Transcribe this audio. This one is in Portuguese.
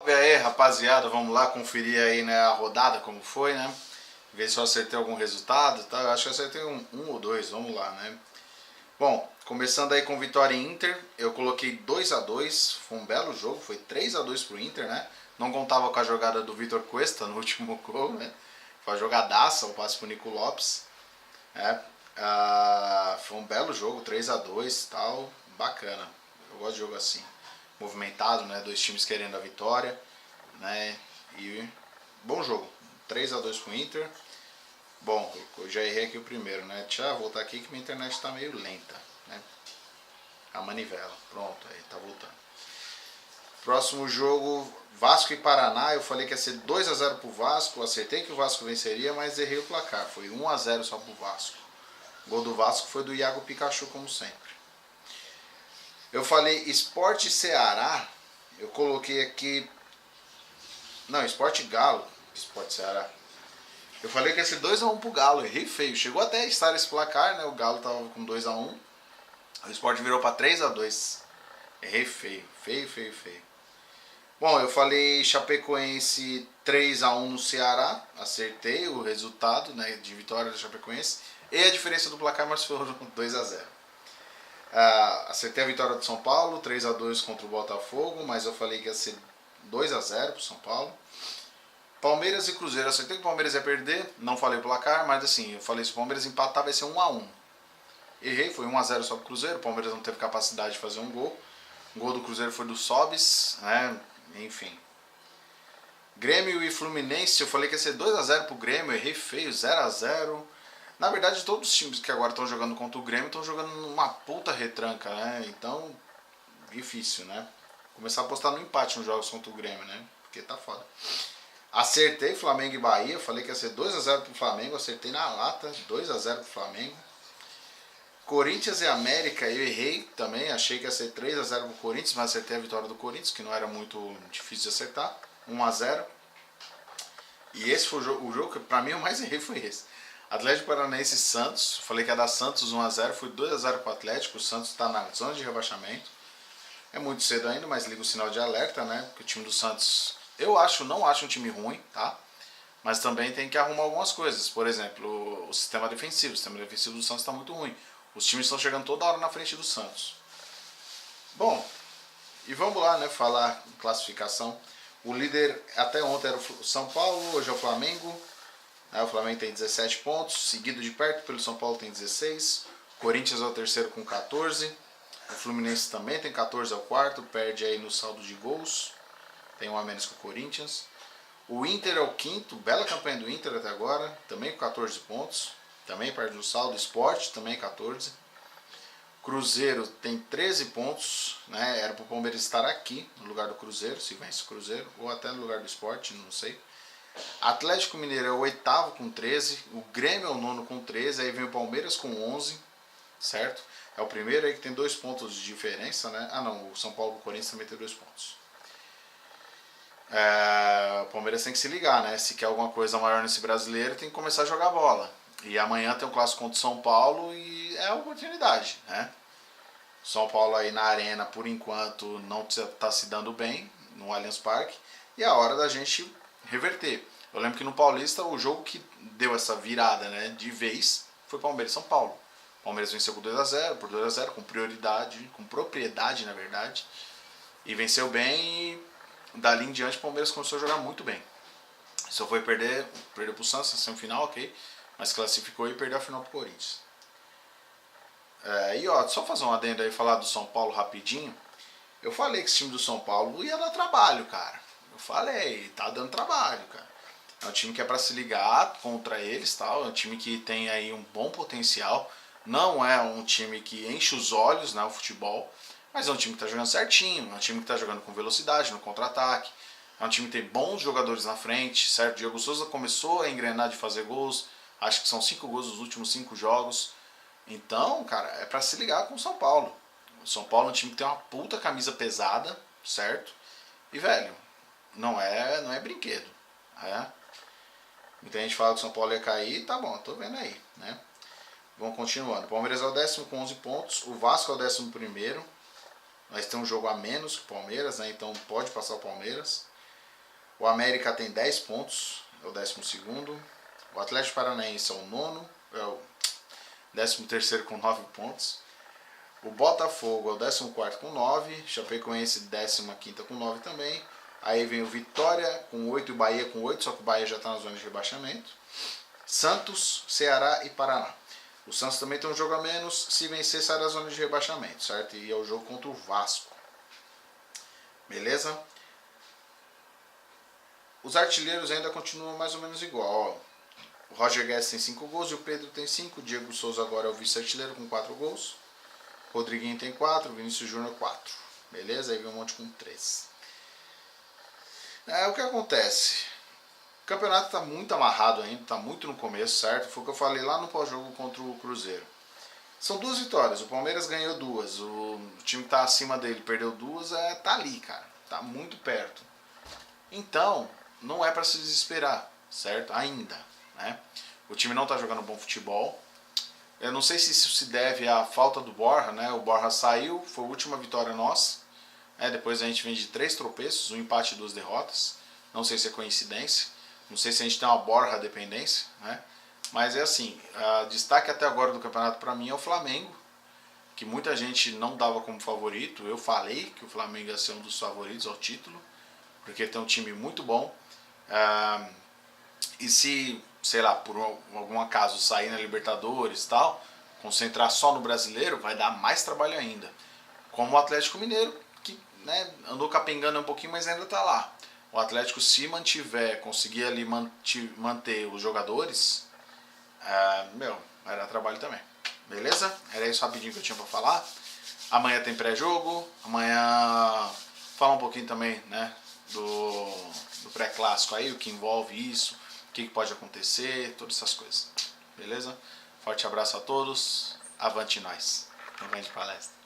E aí, rapaziada, vamos lá conferir aí, né, a rodada, como foi, né? Ver se eu acertei algum resultado, tá? Eu acho que eu acertei um ou dois, vamos lá, né? Bom, começando aí com vitória em Inter, eu coloquei 2-2, foi um belo jogo, foi 3-2 pro Inter, né? Não contava com a jogada do Vitor Cuesta no último gol, né? Foi uma jogadaça, o passe pro Nico Lopes, né? Foi um belo jogo, 3-2 e tal, bacana. Eu gosto de jogo assim, movimentado, né? Dois times querendo a vitória, né? E bom jogo, 3-2 pro Inter. Bom, eu já errei aqui o primeiro, né? Deixa eu voltar aqui que minha internet está meio lenta, né? A manivela, pronto, aí tá voltando. Próximo jogo, Vasco e Paraná. Eu falei que ia ser 2-0 pro Vasco, acertei que o Vasco venceria, mas errei o placar, foi 1-0 só pro Vasco. O gol do Vasco foi do Iago Pikachu, como sempre. Eu falei Sport Ceará, eu coloquei aqui... Não, Sport Galo, Sport Ceará. Eu falei que ia ser 2-1 pro Galo, errei feio. Chegou até a estar esse placar, né? O Galo tava com 2-1. O Sport virou pra 3-2. Errei feio, feio. Bom, eu falei Chapecoense 3-1 no Ceará. Acertei o resultado, né, de vitória do Chapecoense. E a diferença do placar, mas foram 2-0. Acertei a vitória do São Paulo, 3-2 contra o Botafogo. Mas eu falei que ia ser 2-0 pro São Paulo. Palmeiras e Cruzeiro, acertei que o Palmeiras ia perder, não falei o placar, mas assim, eu falei se o Palmeiras empatar vai ser 1-1. Errei, foi 1-0 só pro Cruzeiro, o Palmeiras não teve capacidade de fazer um gol. O gol do Cruzeiro foi do Sobis, né? Enfim. Grêmio e Fluminense, eu falei que ia ser 2-0 pro Grêmio, errei feio, 0-0. Na verdade, todos os times que agora estão jogando contra o Grêmio estão jogando numa puta retranca, né? Então, difícil, né? Começar a apostar no empate nos jogos contra o Grêmio, né? Porque tá foda. Acertei Flamengo e Bahia, falei que ia ser 2-0 pro Flamengo, acertei na lata, 2-0 pro Flamengo. Corinthians e América, eu errei também, achei que ia ser 3-0 pro Corinthians, mas acertei a vitória do Corinthians, que não era muito difícil de acertar, 1-0. E esse foi o jogo que pra mim eu mais errei, foi esse. Atlético Paranaense e Santos, falei que ia dar Santos 1-0, foi 2-0 pro Atlético, o Santos tá na zona de rebaixamento. É muito cedo ainda, mas liga o sinal de alerta, né, porque o time do Santos... não acho um time ruim, tá? Mas também tem que arrumar algumas coisas. Por exemplo, o sistema defensivo. O sistema defensivo do Santos está muito ruim. Os times estão chegando toda hora na frente do Santos. Bom, e vamos lá, né? Falar em classificação. O líder até ontem era o São Paulo, hoje é o Flamengo. O Flamengo tem 17 pontos, seguido de perto pelo São Paulo tem 16. Corinthians é o terceiro com 14. O Fluminense também tem 14, é o quarto, perde aí no saldo de gols. Tem um a menos que o Corinthians. O Inter é o quinto, bela campanha do Inter até agora, também com 14 pontos. Também perde no saldo. Sport também 14. Cruzeiro tem 13 pontos, né? Era para o Palmeiras estar aqui no lugar do Cruzeiro, se vence o Cruzeiro, ou até no lugar do Sport, não sei. Atlético Mineiro é o oitavo com 13. O Grêmio é o nono com 13. Aí vem o Palmeiras com 11, certo? É o primeiro aí que tem 2 pontos de diferença, né? Não, o São Paulo e o Corinthians também tem 2 pontos. O Palmeiras tem que se ligar, né? Se quer alguma coisa maior nesse brasileiro, tem que começar a jogar bola. E amanhã tem um clássico contra o São Paulo e é a oportunidade, né? São Paulo aí na arena, por enquanto, não está se dando bem no Allianz Parque. E é a hora da gente reverter. Eu lembro que no Paulista, o jogo que deu essa virada, né, de vez foi Palmeiras e São Paulo. O Palmeiras venceu por 2-0, com prioridade, com propriedade, na verdade. E venceu bem e dali em diante o Palmeiras começou a jogar muito bem. Só foi perdeu pro Santos na semifinal, ok. Mas classificou e perdeu a final pro Corinthians. E ó, só fazer um adendo aí, falar do São Paulo rapidinho. Eu falei que esse time do São Paulo ia dar trabalho, cara. Eu falei, tá dando trabalho, cara. É um time que é pra se ligar contra eles, tal. É um time que tem aí um bom potencial. Não é um time que enche os olhos, né, o futebol. Mas é um time que tá jogando certinho. É um time que tá jogando com velocidade no contra-ataque. É um time que tem bons jogadores na frente, certo? Diego Souza começou a engrenar de fazer gols. Acho que são 5 gols nos últimos 5 jogos. Então, cara, é pra se ligar com o São Paulo. O São Paulo é um time que tem uma puta camisa pesada, certo? E, velho, não é brinquedo. Muita gente fala que o São Paulo ia cair, tá bom, tô vendo aí, né? Vamos continuando. O Palmeiras é o 10º com 11 pontos. O Vasco é o 11º. Nós temos um jogo a menos que o Palmeiras, né? Então pode passar o Palmeiras. O América tem 10 pontos, é o 12º. O Atlético Paranaense é o 9º, é o 13º com 9 pontos. O Botafogo é o 14º com 9, Chapecoense 15º com 9 também. Aí vem o Vitória com 8 e o Bahia com 8, só que o Bahia já está na zona de rebaixamento. Santos, Ceará e Paraná. O Santos também tem um jogo a menos, se vencer sai da zona de rebaixamento, certo? E é o jogo contra o Vasco. Beleza? Os artilheiros ainda continuam mais ou menos igual, ó. O Roger Guedes tem 5 gols e o Pedro tem 5. O Diego Souza agora é o vice-artilheiro com 4 gols. Rodriguinho tem 4, Vinícius Júnior 4. Beleza? Aí vem um monte com 3. O que acontece? O campeonato está muito amarrado ainda, está muito no começo, certo? Foi o que eu falei lá no pós-jogo contra o Cruzeiro. São 2 vitórias, o Palmeiras ganhou 2, o time que está acima dele perdeu 2, tá ali, cara. Tá muito perto. Então, não é para se desesperar, certo? Ainda, né? O time não está jogando bom futebol. Eu não sei se isso se deve à falta do Borja, né? O Borja saiu, foi a última vitória nossa. Depois a gente vem de 3 tropeços, 1 empate e 2 derrotas. Não sei se é coincidência. Não sei se a gente tem uma Borja dependência, né? Mas é assim, destaque até agora do campeonato para mim é o Flamengo, que muita gente não dava como favorito. Eu falei que o Flamengo ia ser um dos favoritos ao título, porque tem um time muito bom. E se, sei lá, por algum acaso sair na Libertadores e tal, concentrar só no brasileiro, vai dar mais trabalho ainda. Como o Atlético Mineiro, que, né, andou capengando um pouquinho, mas ainda está lá. O Atlético, se mantiver, conseguir ali manter os jogadores, vai dar trabalho também. Beleza? Era isso rapidinho que eu tinha para falar. Amanhã tem pré-jogo. Amanhã fala um pouquinho também, né, do pré-clássico aí, o que envolve isso, o que pode acontecer, todas essas coisas. Beleza? Forte abraço a todos. Avante nós. Avante palestra.